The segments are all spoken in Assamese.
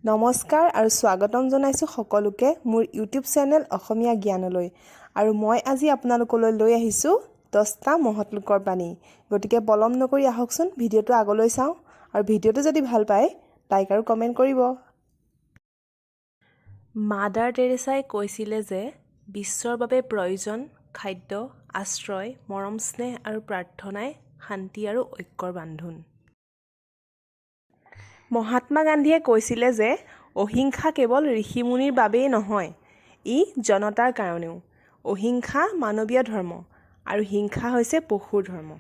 নমস্কাৰ আৰু স্বাগতম জনাইছোঁ সকলোকে মোৰ ইউটিউব চেনেল অসমীয়া জ্ঞানলৈ আৰু মই আজি আপোনালোকলৈ লৈ আহিছোঁ 10টা মহৎ লোকৰ বাণী। গতিকে পলম নকৰি আহকচোন ভিডিঅ'টো আগলৈ চাওঁ আৰু ভিডিঅ'টো যদি ভাল পায় লাইক আৰু কমেণ্ট কৰিব। মাদাৰ টেৰেছাই কৈছিলে যে বিশ্বৰ বাবে প্ৰয়োজন খাদ্য, আশ্ৰয়, মৰম স্নেহ আৰু প্ৰাৰ্থনাই শান্তি আৰু ঐক্যৰ বান্ধোন। মহাত্মা গান্ধীয়ে কৈছিলে যে অহিংসা কেৱল ঋষিমুনিৰ বাবেই নহয়, ই জনতাৰ কাৰণেও। অহিংসা মানৱীয় ধৰ্ম আৰু হিংসা হৈছে পশুৰ ধৰ্ম।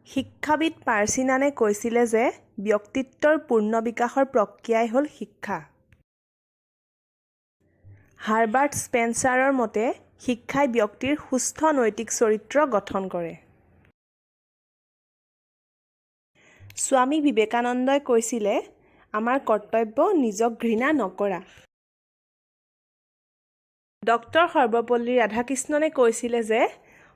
শিক্ষাবিদ পাৰ্চিনানে কৈছিলে যে ব্যক্তিত্বৰ পূৰ্ণ বিকাশৰ প্ৰক্ৰিয়াই হ'ল শিক্ষা। হাৰ্বাৰ্ট স্পেন্সাৰৰ মতে শিক্ষাই ব্যক্তিৰ সুস্থ নৈতিক চৰিত্ৰ গঠন কৰে। স্বামী বিবেকানন্দই কৈছিলে আমাৰ কৰ্তব্য নিজক ঘৃণা নকৰা। ডক্টৰ সৰ্বপল্লী ৰাধাকৃষ্ণনে কৈছিলে যে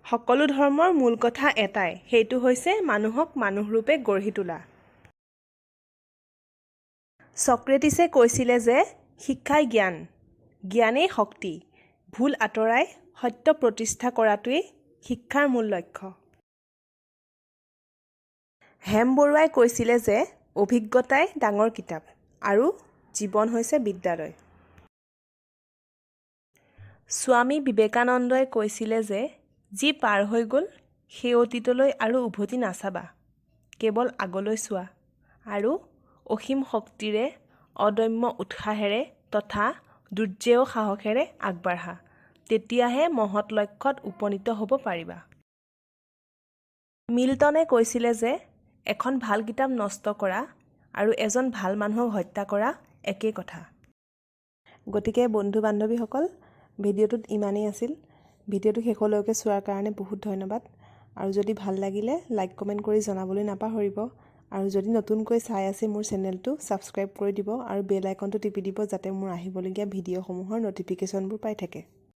সকলো ধৰ্মৰ মূল কথা এটাই, সেইটো হৈছে মানুহক মানুহৰূপে গঢ়ি তোলা। ছক্ৰেটিছে কৈছিলে যে শিক্ষাই জ্ঞান, জ্ঞানেই শক্তি, ভুল আঁতৰাই সত্য প্ৰতিষ্ঠা কৰাটোৱেই শিক্ষাৰ মূল লক্ষ্য। হেম বৰুৱাই কৈছিলে যে অভিজ্ঞতাই ডাঙৰ কিতাপ আৰু জীৱন হৈছে বিদ্যালয়। স্বামী বিবেকানন্দই কৈছিলে যে যি পাৰ হৈ গ'ল সেই অতীতলৈ আৰু উভতি নাচাবা, কেৱল আগলৈ চোৱা আৰু অসীম শক্তিৰে অদম্য উৎসাহেৰে তথা দুৰ্জেয় সাহসেৰে আগবাঢ়া, তেতিয়াহে মহৎ লক্ষ্যত উপনীত হ'ব পাৰিবা। মিল্টনে কৈছিলে যে এখন ভাল কিতাপ নষ্ট কৰা আৰু এজন ভাল মানুহক হত্যা কৰা একেই কথা। গতিকে বন্ধু বান্ধৱীসকল, ভিডিঅ'টোত ইমানেই আছিল। ভিডিঅ'টো শেষলৈকে চোৱাৰ কাৰণে বহুত ধন্যবাদ আৰু যদি ভাল লাগিলে লাইক কমেণ্ট কৰি জনাবলৈ নাপাহৰিব আৰু যদি নতুনকৈ চাই আছে মোৰ চেনেলটো ছাবস্ক্ৰাইব কৰি দিব আৰু বেল আইকনটো টিপি দিব যাতে মোৰ আহিবলগীয়া ভিডিঅ'সমূহৰ ন'টিফিকেশ্যনবোৰ পাই থাকে।